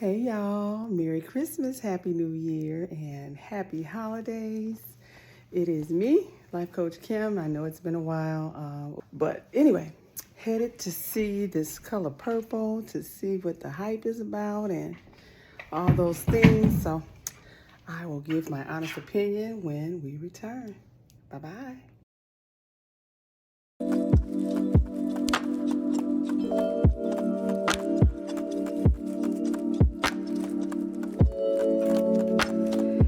Hey y'all, Merry Christmas, Happy New Year, and Happy Holidays. It is me, Life Coach Kim. I know it's been a while, but anyway, headed to see this color purple to see what the hype is about and all those things. So I will give my honest opinion when we return. Bye bye.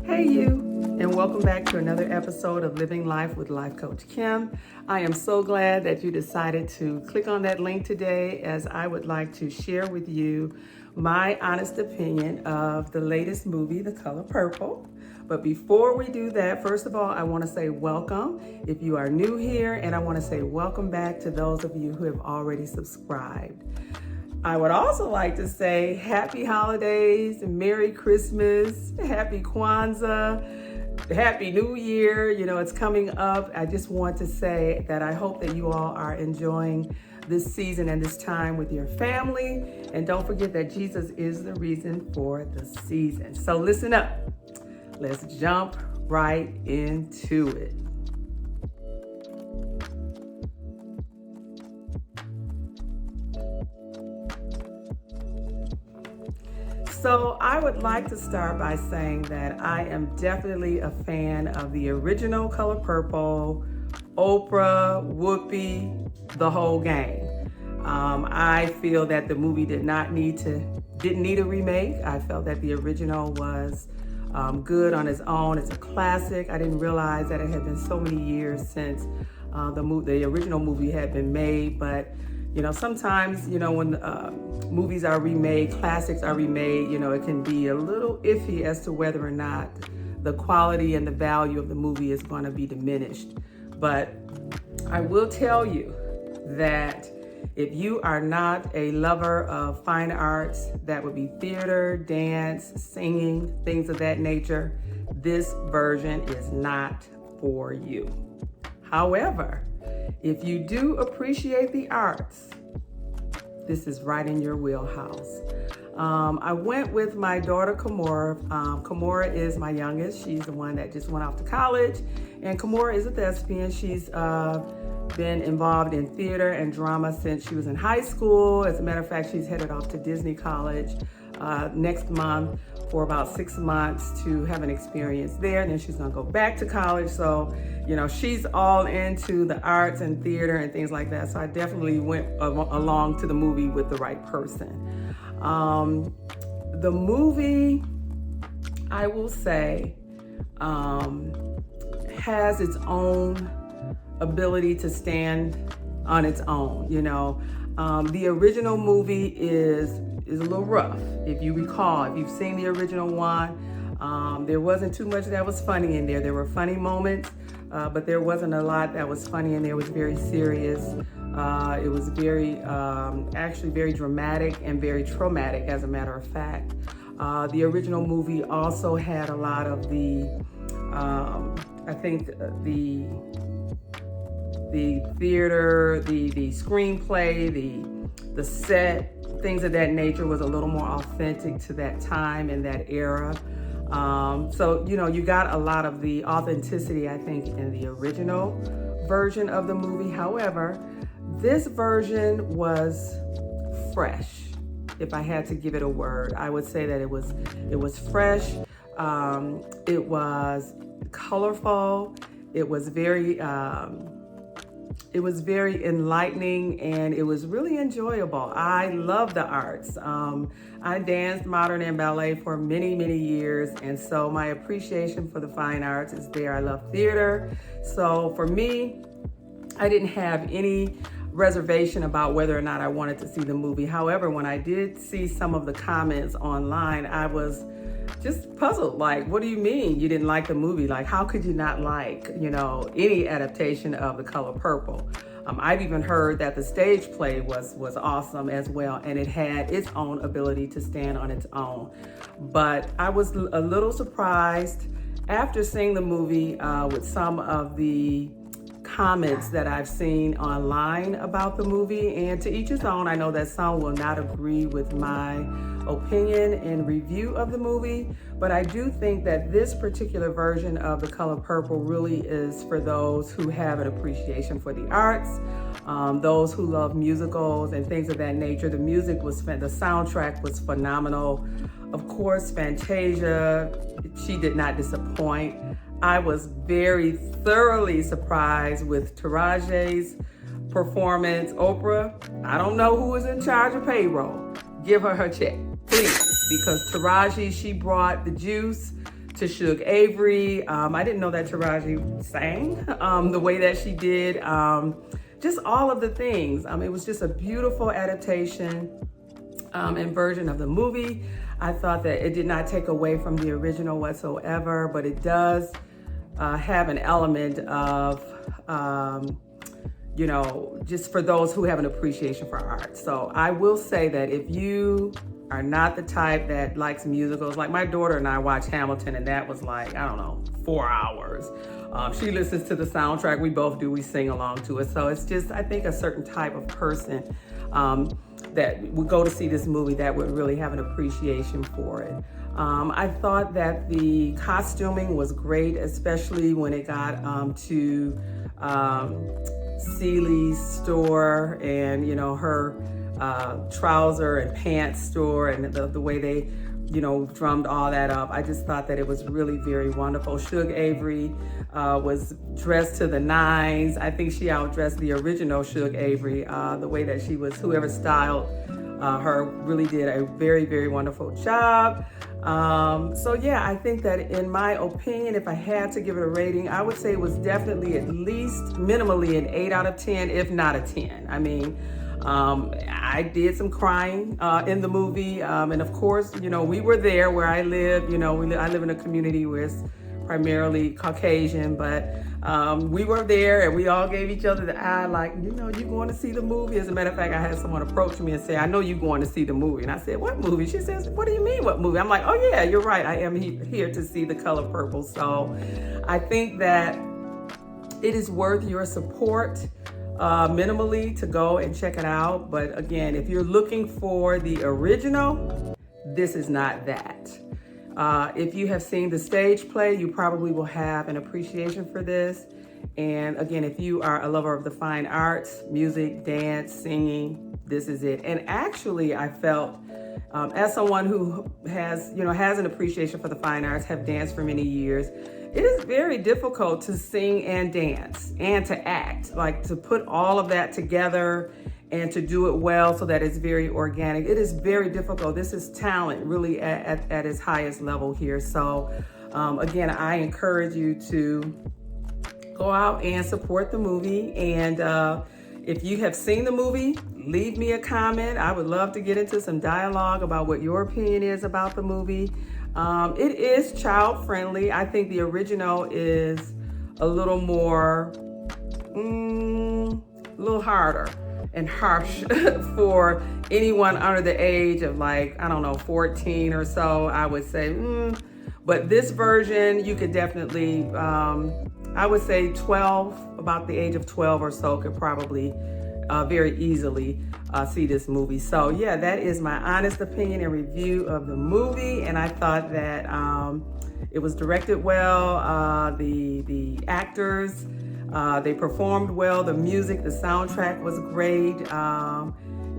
Hey you, and welcome back to another episode of Living Life with Life Coach Kim. I am so glad that you decided to click on that link today, as I would like to share with you my honest opinion of the latest movie, The Color Purple. But before we do that, first of all, I want to say welcome if you are new here, and I want to say welcome back to those of you who have already subscribed. I would also like to say happy holidays, Merry Christmas, Happy Kwanzaa, Happy New Year. You know, it's coming up. I just want to say that I hope that you all are enjoying this season and this time with your family. And don't forget that Jesus is the reason for the season. So listen up. Let's jump right into it. So I would like to start by saying that I am definitely a fan of the original Color Purple, Oprah, Whoopi, the whole gang. I feel that the movie didn't need a remake. I felt that the original was good on its own. It's a classic. I didn't realize that it had been so many years since the original movie had been made, but you know, sometimes, you know, when movies are remade, classics are remade, you know, it can be a little iffy as to whether or not the quality and the value of the movie is going to be diminished. But I will tell you that if you are not a lover of fine arts, that would be theater, dance, singing, things of that nature, this version is not for you. However, if you do appreciate the arts, this is right in your wheelhouse. I went with my daughter, Kimora. Kimora is my youngest. She's the one that just went off to college. And Kimora is a thespian. She's been involved in theater and drama since she was in high school. As a matter of fact, she's headed off to Disney College next month for about 6 months to have an experience there. And then she's gonna go back to college. So, you know, she's all into the arts and theater and things like that. So I definitely went along to the movie with the right person. The movie, I will say, has its own ability to stand on its own. You know, the original movie is a little rough. If you recall, if you've seen the original one, there wasn't too much that was funny in there. There were funny moments, but there wasn't a lot that was funny in there. It was very serious. It was very, actually very dramatic and very traumatic, as a matter of fact. The original movie also had a lot of the, I think the theater, the screenplay, the set, things of that nature was a little more authentic to that time and that era. So, you know, you got a lot of the authenticity, I think, in the original version of the movie. However, this version was fresh. If I had to give it a word, I would say that it was fresh. It was colorful. It was very enlightening, and it was really enjoyable. I love the arts. I danced modern and ballet for many, many years, and so my appreciation for the fine arts is there. I love theater. So for me, I didn't have any reservation about whether or not I wanted to see the movie. However, when I did see some of the comments online, I was just puzzled. Like, what do you mean you didn't like the movie? Like, how could you not like, you know, any adaptation of The Color Purple? I've even heard that the stage play was awesome as well, and it had its own ability to stand on its own. But I was a little surprised after seeing the movie with some of the comments that I've seen online about the movie, and to each his own. I know that some will not agree with my opinion and review of the movie, but I do think that this particular version of The Color Purple really is for those who have an appreciation for the arts, those who love musicals and things of that nature. The soundtrack was phenomenal. Of course, Fantasia, she did not disappoint. I was very thoroughly surprised with Taraji's performance. Oprah, I don't know who is in charge of payroll. Give her her check, please, because Taraji, she brought the juice to Shug Avery. I didn't know that Taraji sang the way that she did. Just all of the things. It was just a beautiful adaptation and version of the movie. I thought that it did not take away from the original whatsoever, but it does have an element of, just for those who have an appreciation for art. So I will say that if you are not the type that likes musicals, like my daughter and I watched Hamilton, and that was like, 4 hours. She listens to the soundtrack, we both do, we sing along to it. So it's just, I think, a certain type of person that would go to see this movie that would really have an appreciation for it. I thought that the costuming was great, especially when it got to Celie's store and, her trouser and pants store, and the way they, drummed all that up. I just thought that it was really very wonderful. Shug Avery was dressed to the nines. I think she outdressed the original Shug Avery. The way that she was, whoever styled her really did a very, very wonderful job. So yeah, I think that in my opinion, if I had to give it a rating, I would say it was definitely at least minimally an 8 out of 10, if not a 10. I did some crying in the movie. And of course, we were there where I live. I live in a community where it's primarily Caucasian, but we were there and we all gave each other the eye like, you going to see the movie? As a matter of fact, I had someone approach me and say, I know you're going to see the movie. And I said, what movie? She says, what do you mean, what movie? I'm like, oh yeah, you're right. I am here to see The Color Purple. So I think that it is worth your support minimally to go and check it out. But again, if you're looking for the original, this is not that. If you have seen the stage play, you probably will have an appreciation for this. And again, if you are a lover of the fine arts, music, dance, singing, this is it. And actually, I felt, as someone who has an appreciation for the fine arts, have danced for many years, it is very difficult to sing and dance and to act, like to put all of that together and to do it well so that it's very organic. It is very difficult. This is talent really at its highest level here. So again, I encourage you to go out and support the movie. And if you have seen the movie, leave me a comment. I would love to get into some dialogue about what your opinion is about the movie. It is child friendly. I think the original is a little more, a little harder and harsh for anyone under the age of 14 or so, I would say. But this version, you could definitely, I would say 12, about the age of 12 or so, could probably very easily see this movie. So yeah, that is my honest opinion and review of the movie. And I thought that it was directed well. The actors, they performed well. The music, the soundtrack was great.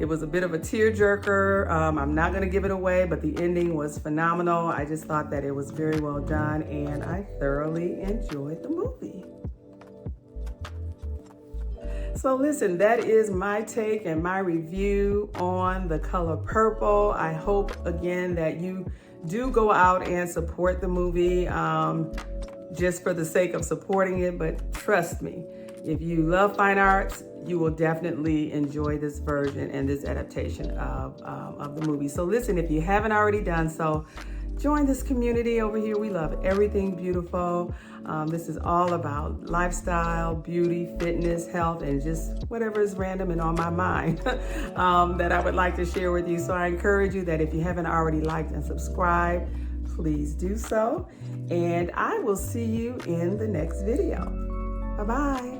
It was a bit of a tearjerker. I'm not gonna give it away, but the ending was phenomenal. I just thought that it was very well done, and I thoroughly enjoyed the movie. So listen, that is my take and my review on The Color Purple. I hope again that you do go out and support the movie just for the sake of supporting it. But trust me, if you love fine arts, you will definitely enjoy this version and this adaptation of the movie. So listen, if you haven't already done so, join this community over here. We love everything beautiful. This is all about lifestyle, beauty, fitness, health, and just whatever is random and on my mind that I would like to share with you. So I encourage you that if you haven't already liked and subscribed, please do so. And I will see you in the next video. Bye-bye.